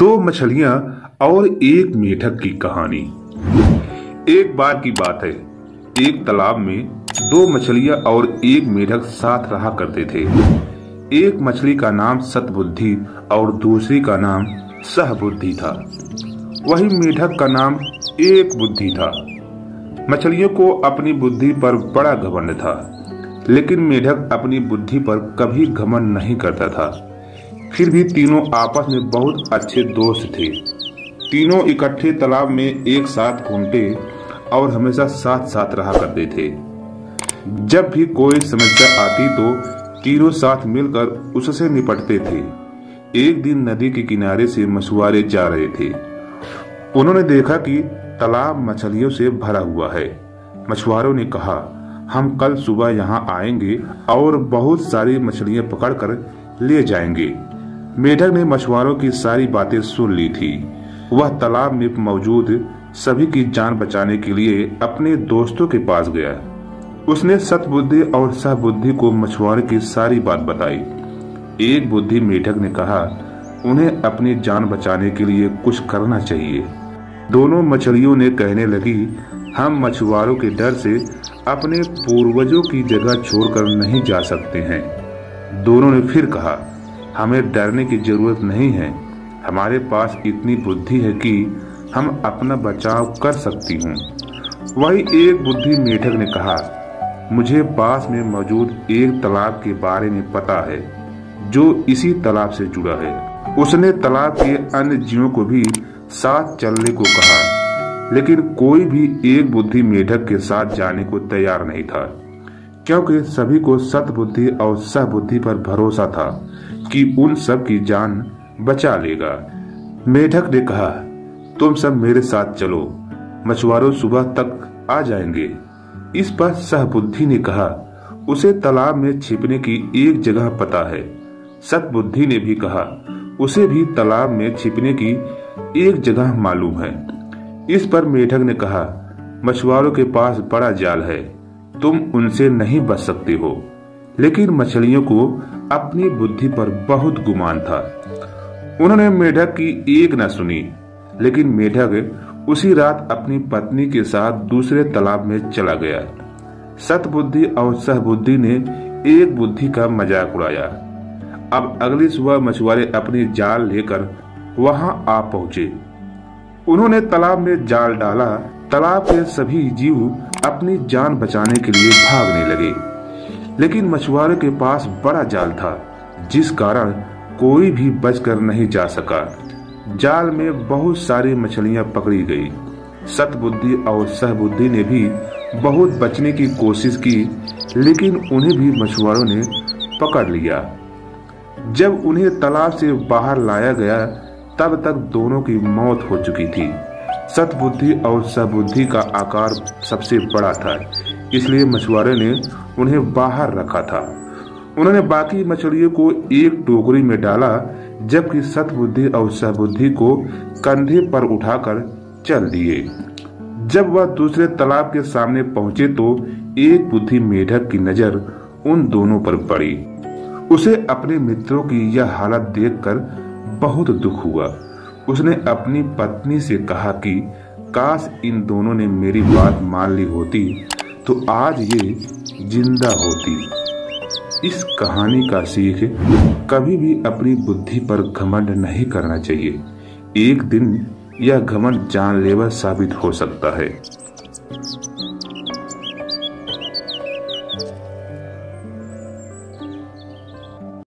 दो मछलियां और एक मेढक की कहानी। एक बार की बात है, एक तालाब में दो मछलियां और एक मेढक साथ रहा करते थे। एक मछली का नाम सतबुद्धि और दूसरी का नाम सहबुद्धि था। वही मेढक का नाम एक बुद्धि था। मछलियों को अपनी बुद्धि पर बड़ा घमंड था, लेकिन मेढक अपनी बुद्धि पर कभी घमंड नहीं करता था। फिर भी तीनों आपस में बहुत अच्छे दोस्त थे। तीनों इकट्ठे तालाब में एक साथ घूमते और हमेशा साथ साथ रहा करते थे। जब भी कोई समस्या आती तो तीनों साथ मिलकर उससे निपटते थे। एक दिन नदी के किनारे से मछुआरे जा रहे थे। उन्होंने देखा कि तालाब मछलियों से भरा हुआ है। मछुआरों ने कहा, हम कल सुबह यहाँ आएंगे और बहुत सारी मछलियाँ पकड़कर ले जाएंगे। मेढक ने मछुआरों की सारी बातें सुन ली थी। वह तालाब में मौजूद सभी की जान बचाने के लिए अपने दोस्तों के पास गया। उसने सतबुद्धि और सहबुद्धि को मछुआरों की सारी बात बताई। एक बुद्धि मेढक ने कहा, उन्हें अपनी जान बचाने के लिए कुछ करना चाहिए। दोनों मछलियों ने कहने लगी, हम मछुआरों के डर से अपने पूर्वजों की जगह छोड़कर नहीं जा सकते हैं। दोनों ने फिर कहा, हमें डरने की जरूरत नहीं है। हमारे पास इतनी बुद्धि है कि हम अपना बचाव कर सकती हूँ। वही एक बुद्धि मेढक ने कहा, मुझे पास में मौजूद एक तालाब के बारे में पता है जो इसी तालाब से जुड़ा है। उसने तालाब के अन्य जीवों को भी साथ चलने को कहा, लेकिन कोई भी एक बुद्धि मेढक के साथ जाने को तैयार नहीं था, क्योंकि सभी को सतबुद्धि और सहबुद्धि पर भरोसा था कि उन सब की जान बचा लेगा। मेढक ने कहा, तुम सब मेरे साथ चलो, मछुआरों सुबह तक आ जाएंगे। इस पर सहबुद्धि ने कहा, उसे तालाब में छिपने की एक जगह पता है। सतबुद्धि ने भी कहा, उसे भी तालाब में छिपने की एक जगह मालूम है। इस पर मेढक ने कहा, मछुआरों के पास बड़ा जाल है, तुम उनसे नहीं बच सकते हो। लेकिन मछलियों को अपनी बुद्धि पर बहुत गुमान था। उन्होंने मेढक की एक न सुनी, लेकिन मेढक उसी रात अपनी पत्नी के साथ दूसरे तालाब में चला गया। सतबुद्धि और सहबुद्धि ने एक बुद्धि का मजाक उड़ाया। अब अगली सुबह मछुआरे अपनी जाल लेकर वहां आ पहुंचे। उन्होंने तालाब में जाल डाला। तालाब के सभी जीव अपनी जान बचाने के लिए भागने लगे, लेकिन मछुआरे के पास बड़ा जाल था, जिस कारण कोई भी बचकर नहीं जा सका। जाल में बहुत सारी मछलियां पकड़ी गई। सतबुद्धि और सहबुद्धि ने भी बहुत बचने की कोशिश की, लेकिन उन्हें भी मछुआरों ने पकड़ लिया। जब उन्हें तालाब से बाहर लाया गया, तब तक दोनों की मौत हो चुकी थी। सतबुद्धि और सहबुद्धि का आकार सबसे बड़ा था, इसलिए मछुआरे ने उन्हें बाहर रखा था। उन्होंने बाकी मछलियों को एक टोकरी में डाला, जबकि सतबुद्धि और सहबुद्धि को कंधे पर उठाकर चल दिए। जब वह दूसरे तालाब के सामने पहुंचे तो एक बुद्धि मेढक की नजर उन दोनों पर पड़ी। उसे अपने मित्रों की यह हालत देखकर बहुत दुख हुआ। उसने अपनी पत्नी से कहा कि काश इन दोनों ने मेरी बात मान ली होती तो आज ये जिंदा होती। इस कहानी का सीख, कभी भी अपनी बुद्धि पर घमंड नहीं करना चाहिए। एक दिन यह घमंड जानलेवा साबित हो सकता है।